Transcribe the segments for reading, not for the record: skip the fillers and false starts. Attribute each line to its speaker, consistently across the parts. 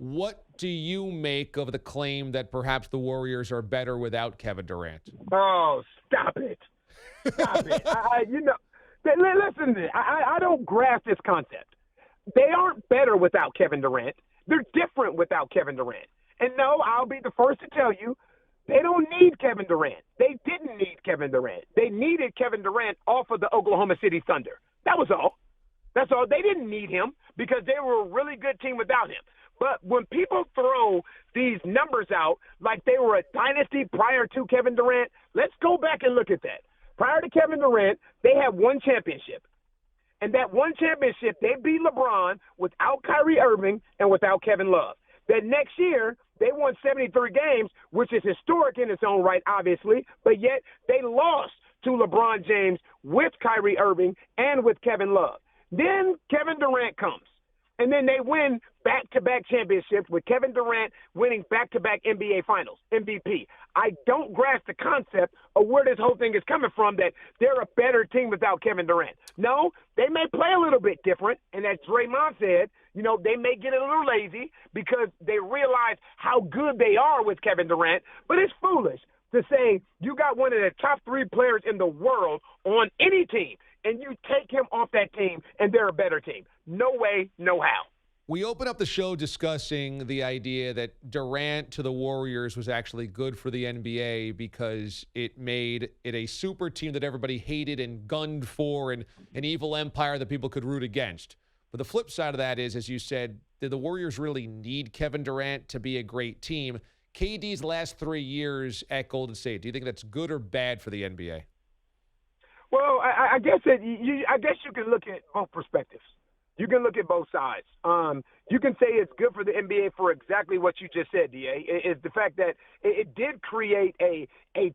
Speaker 1: What do you make of the claim that perhaps the Warriors are better without Kevin Durant?
Speaker 2: Oh, stop it. Stop it. Listen to this. I don't grasp this concept. They aren't better without Kevin Durant. They're different without Kevin Durant. And no, I'll be the first to tell you, they don't need Kevin Durant. They didn't need Kevin Durant. They needed Kevin Durant off of the Oklahoma City Thunder. That was all. That's all. They didn't need him because they were a really good team without him. But when people throw these numbers out like they were a dynasty prior to Kevin Durant, let's go back and look at that. Prior to Kevin Durant, they had one championship. And that one championship, they beat LeBron without Kyrie Irving and without Kevin Love. That next year, they won 73 games, which is historic in its own right, obviously, but yet they lost to LeBron James with Kyrie Irving and with Kevin Love. Then Kevin Durant comes, and then they win back-to-back championships with Kevin Durant winning back-to-back NBA Finals, MVP. I don't grasp the concept of where this whole thing is coming from, that they're a better team without Kevin Durant. No, they may play a little bit different, and as Draymond said, they may get a little lazy because they realize how good they are with Kevin Durant, but it's foolish to say you got one of the top 3 players in the world on any team, and you take him off that team, and they're a better team. No way, no how.
Speaker 1: We open up the show discussing the idea that Durant to the Warriors was actually good for the NBA because it made it a super team that everybody hated and gunned for, and an evil empire that people could root against. But the flip side of that is, as you said, did the Warriors really need Kevin Durant to be a great team? KD's last 3 years at Golden State, do you think that's good or bad for the NBA?
Speaker 2: Well, I guess you can look at both perspectives. You can look at both sides. You can say it's good for the NBA for exactly what you just said, D.A. It's the fact that it did create a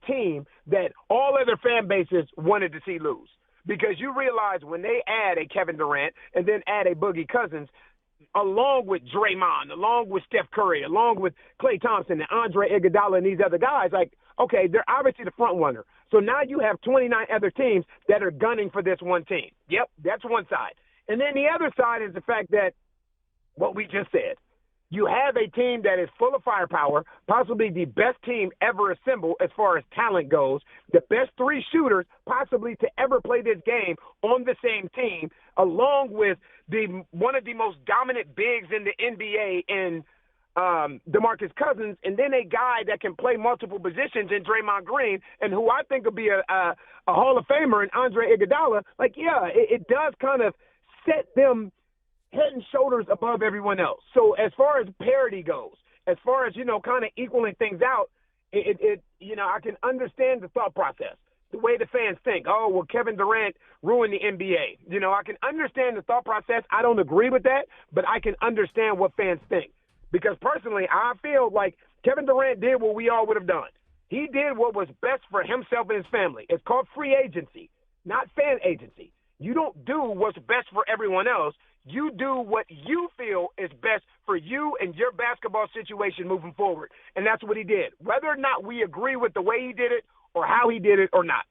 Speaker 2: team that all other fan bases wanted to see lose. Because you realize when they add a Kevin Durant and then add a Boogie Cousins, along with Draymond, along with Steph Curry, along with Klay Thompson and Andre Iguodala and these other guys, okay, they're obviously the front runner. So now you have 29 other teams that are gunning for this one team. Yep, that's one side. And then the other side is the fact that what we just said. You have a team that is full of firepower, possibly the best team ever assembled as far as talent goes, the best 3 shooters possibly to ever play this game on the same team, along with one of the most dominant bigs in the NBA in DeMarcus Cousins, and then a guy that can play multiple positions in Draymond Green, and who I think will be a Hall of Famer in Andre Iguodala. It does kind of set them head and shoulders above everyone else. So as far as parity goes, as far as, kind of equaling things out, I can understand the thought process, the way the fans think. Oh, well, Kevin Durant ruined the NBA. I can understand the thought process. I don't agree with that, but I can understand what fans think. Because personally, I feel like Kevin Durant did what we all would have done. He did what was best for himself and his family. It's called free agency, not fan agency. You don't do what's best for everyone else. You do what you feel is best for you and your basketball situation moving forward. And that's what he did, whether or not we agree with the way he did it or how he did it or not.